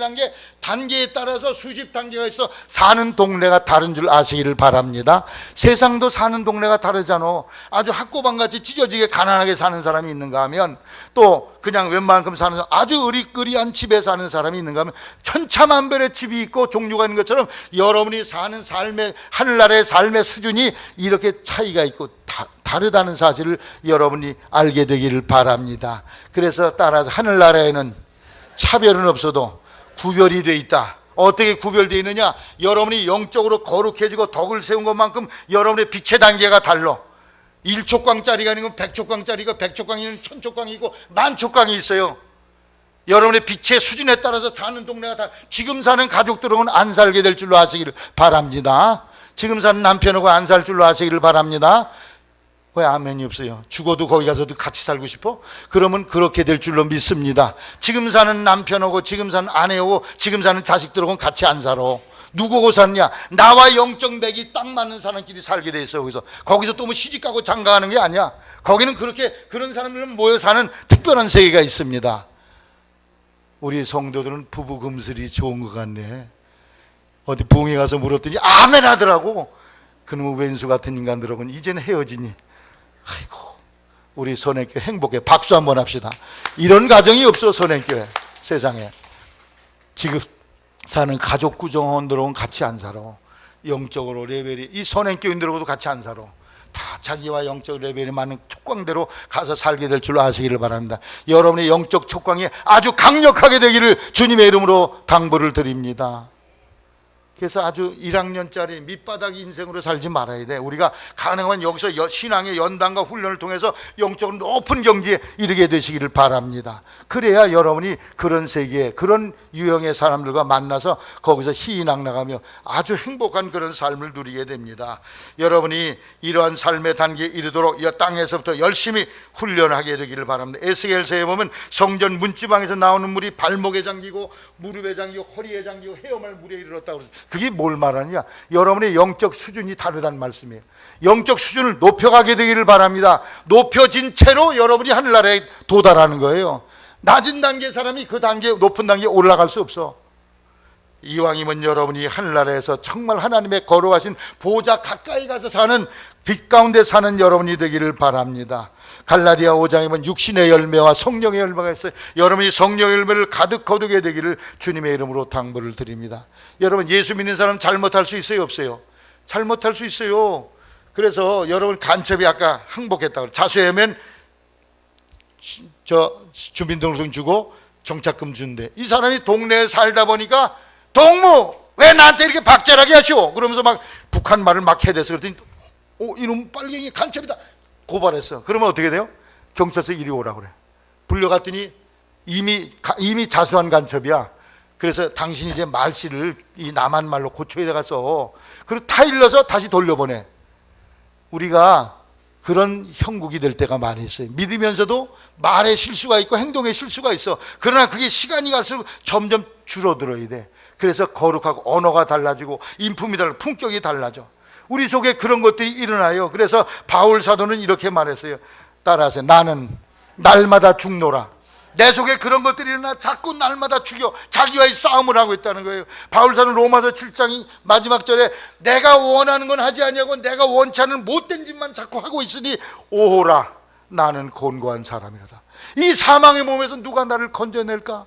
단계에 따라서 수십 단계가 있어 사는 동네가 다른 줄 아시기를 바랍니다. 세상도 사는 동네가 다르잖아. 아주 학고방같이 찢어지게 가난하게 사는 사람이 있는가 하면, 또 그냥 웬만큼 사는 사람, 아주 으리끄리한 집에 사는 사람이 있는가 하면, 천차만별의 집이 있고 종류가 있는 것처럼 여러분이 사는 삶의, 하늘나라의 삶의 수준이 이렇게 차이가 있고 다르다는 사실을 여러분이 알게 되기를 바랍니다. 그래서 따라서 하늘나라에는 차별은 없어도 구별이 돼 있다. 어떻게 구별되어 있느냐? 여러분이 영적으로 거룩해지고 덕을 세운 것만큼 여러분의 빛의 단계가 달라. 1촉광짜리가 아니고 100촉광짜리가, 100촉광이 있는 1000촉광이 있고 10,000촉광이 있어요. 여러분의 빛의 수준에 따라서 사는 동네가 다, 지금 사는 가족들은 안 살게 될 줄로 아시기를 바랍니다. 지금 사는 남편하고 안 살 줄로 아시기를 바랍니다. 왜 아멘이 없어요? 죽어도 거기 가서도 같이 살고 싶어? 그러면 그렇게 될 줄로 믿습니다. 지금 사는 남편하고 지금 사는 아내하고 지금 사는 자식들하고는 같이 안 살아. 누구하고 사느냐? 나와 영적 맥이 딱 맞는 사람끼리 살게 돼 있어. 거기서 또 뭐 시집가고 장가가는 게 아니야. 거기는 그런 사람들은 모여 사는 특별한 세계가 있습니다. 우리 성도들은 부부 금슬이 좋은 것 같네. 어디 부흥회 가서 물었더니 아멘 하더라고. 그놈의 왼수 같은 인간들하고는 이제는 헤어지니, 아이고 우리 선행교회 행복해. 박수 한번 합시다. 이런 가정이 없어. 선행교회 세상에 지금 사는 가족 구성원들하고는 같이 안 살아. 영적으로 레벨이, 이 선행교인들하고도 같이 안 살아. 다 자기와 영적 레벨이 맞는 촉광대로 가서 살게 될 줄로 아시기를 바랍니다. 여러분의 영적 촉광이 아주 강력하게 되기를 주님의 이름으로 당부를 드립니다. 그래서 아주 1학년짜리 밑바닥 인생으로 살지 말아야 돼. 우리가 가능하면 여기서 신앙의 연단과 훈련을 통해서 영적으로 높은 경지에 이르게 되시기를 바랍니다. 그래야 여러분이 그런 세계, 그런 유형의 사람들과 만나서 거기서 희희낙낙하며 아주 행복한 그런 삶을 누리게 됩니다. 여러분이 이러한 삶의 단계에 이르도록 이 땅에서부터 열심히 훈련하게 되기를 바랍니다. 에스겔서에 보면 성전 문지방에서 나오는 물이 발목에 잠기고 무릎에 잠기고 허리에 잠기고 헤엄할 물에 이르렀다고 그랬어요. 그게 뭘 말하느냐? 여러분의 영적 수준이 다르다는 말씀이에요. 영적 수준을 높여가게 되기를 바랍니다. 높여진 채로 여러분이 하늘나라에 도달하는 거예요. 낮은 단계 사람이 그 단계, 높은 단계에 올라갈 수 없어. 이왕이면 여러분이 하늘나라에서 정말 하나님의 거룩하신 보좌 가까이 가서 사는, 빛 가운데 사는 여러분이 되기를 바랍니다. 갈라디아 5장에 보면 육신의 열매와 성령의 열매가 있어요. 여러분이 성령의 열매를 가득 거두게 되기를 주님의 이름으로 당부를 드립니다. 여러분, 예수 믿는 사람 잘못할 수 있어요, 없어요? 잘못할 수 있어요. 그래서 여러분 간첩이 아까 항복했다고, 자수하면 주민등록증 주고 정착금 준대. 이 사람이 동네에 살다 보니까 동무 왜 나한테 이렇게 박절하게 하시오? 그러면서 막 북한 말을 막 해대서, 그랬더니 이놈 빨갱이 간첩이다 고발했어. 그러면 어떻게 돼요? 경찰서 이리 오라 그래. 불려갔더니 이미 자수한 간첩이야. 그래서 당신이 이제 말씨를 이 남한 말로 고쳐야 돼가서, 그리고 타일러서 다시 돌려보내. 우리가 그런 형국이 될 때가 많이 있어요. 믿으면서도 말에 실수가 있고 행동에 실수가 있어. 그러나 그게 시간이 갈수록 점점 줄어들어야 돼. 그래서 거룩하고 언어가 달라지고 인품이 달라지고 품격이 달라져. 우리 속에 그런 것들이 일어나요. 그래서 바울 사도는 이렇게 말했어요. 따라하세요. 나는 날마다 죽노라. 내 속에 그런 것들이 일어나 자꾸 날마다 죽여 자기와의 싸움을 하고 있다는 거예요. 바울 사도는 로마서 7장 마지막 절에 내가 원하는 건 하지 아니하고 내가 원치 않는 못된 짓만 자꾸 하고 있으니 오호라 나는 곤고한 사람이로다. 이 사망의 몸에서 누가 나를 건져낼까?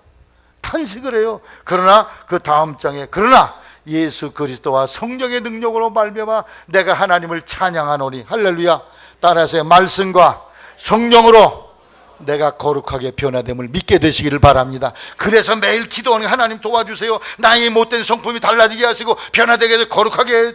탄식을 해요. 그러나 그 다음 장에 그러나 예수 그리스도와 성령의 능력으로 말미암아 내가 하나님을 찬양하노니. 할렐루야. 따라서 말씀과 성령으로 내가 거룩하게 변화됨을 믿게 되시기를 바랍니다. 그래서 매일 기도하는 하나님 도와주세요. 나의 못된 성품이 달라지게 하시고 변화되게 해서 거룩하게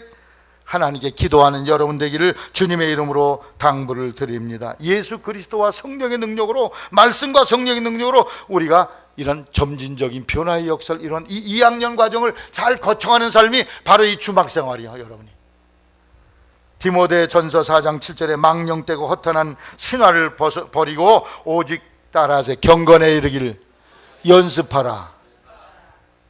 하나님께 기도하는 여러분 되기를 주님의 이름으로 당부를 드립니다. 예수 그리스도와 성령의 능력으로, 말씀과 성령의 능력으로 우리가 이런 점진적인 변화의 역사를, 이런 이 2학년 과정을 잘 거쳐가는 삶이 바로 이 주막생활이요. 여러분이 디모데 전서 4장 7절에 망령되고 허탄한 신화를 버리고 오직 따라서 경건에 이르기를 연습하라.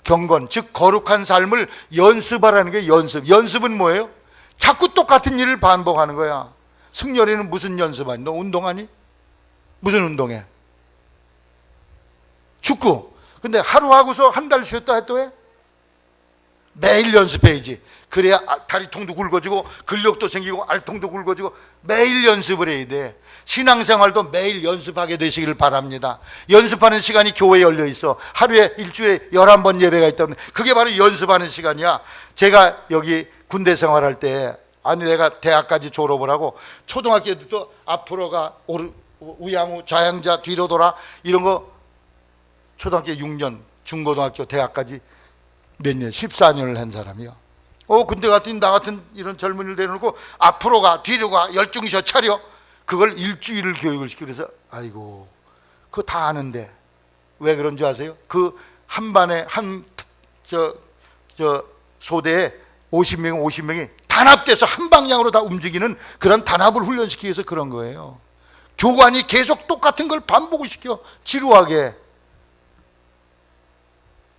경건, 즉 거룩한 삶을 연습하라는 게 연습. 연습은 뭐예요? 자꾸 똑같은 일을 반복하는 거야. 승열이는 무슨 연습하니? 너 운동하니? 무슨 운동해? 축구. 근데 하루 하고서 한 달 쉬었다 해도 해? 매일 연습해야지. 그래야 다리통도 굵어지고 근력도 생기고 알통도 굵어지고 매일 연습을 해야 돼. 신앙생활도 매일 연습하게 되시기를 바랍니다. 연습하는 시간이 교회에 열려 있어. 하루에 일주일에 11번 예배가 있다면 그게 바로 연습하는 시간이야. 제가 여기 군대 생활할 때, 아니 내가 대학까지 졸업을 하고 초등학교 때도 앞으로 가, 우양우, 좌양자, 뒤로 돌아 이런 거 초등학교 6년, 중고등학교, 대학까지 몇 년, 14년을 한 사람이요. 군대 같은 나 같은 이런 젊은이를 내려놓고 앞으로 가, 뒤로 가, 열중셔 차려. 그걸 일주일을 교육을 시키고. 그래서 아이고, 그거 다 아는데 왜 그런 줄 아세요? 그 한 반에 소대에 50명이 단합돼서 한 방향으로 다 움직이는 그런 단합을 훈련시키기 위해서 그런 거예요. 교관이 계속 똑같은 걸 반복을 시켜 지루하게.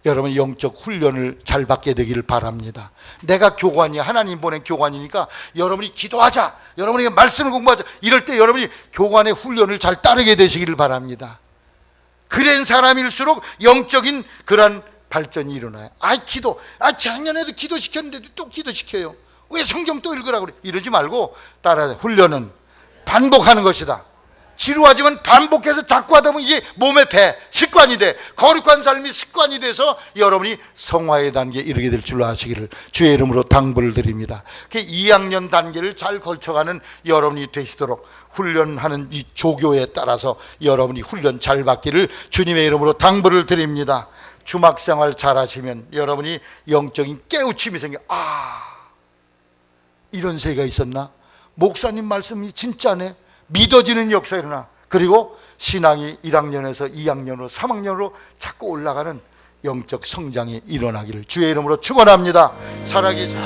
여러분 영적 훈련을 잘 받게 되기를 바랍니다. 내가 교관이야, 하나님 보낸 교관이니까 여러분이 기도하자, 여러분이 말씀을 공부하자, 이럴 때 여러분이 교관의 훈련을 잘 따르게 되시기를 바랍니다. 그런 사람일수록 영적인 그런 발전이 일어나요. 작년에도 기도시켰는데도 또 기도시켜요. 왜 성경 또 읽으라고 그래? 이러지 말고 따라. 훈련은 반복하는 것이다. 지루하지만 반복해서 자꾸 하다 보면 이게 몸에 배, 습관이 돼. 거룩한 삶이 습관이 돼서 여러분이 성화의 단계에 이르게 될 줄로 아시기를 주의 이름으로 당부를 드립니다. 2학년 단계를 잘 걸쳐가는 여러분이 되시도록 훈련하는 이 조교에 따라서 여러분이 훈련 잘 받기를 주님의 이름으로 당부를 드립니다. 주막생활 잘 하시면 여러분이 영적인 깨우침이 생겨. 이런 세계가 있었나? 목사님 말씀이 진짜네. 믿어지는 역사가 일어나. 그리고 신앙이 1학년에서 2학년으로 3학년으로 자꾸 올라가는 영적 성장이 일어나기를 주의 이름으로 축원합니다. 살아계신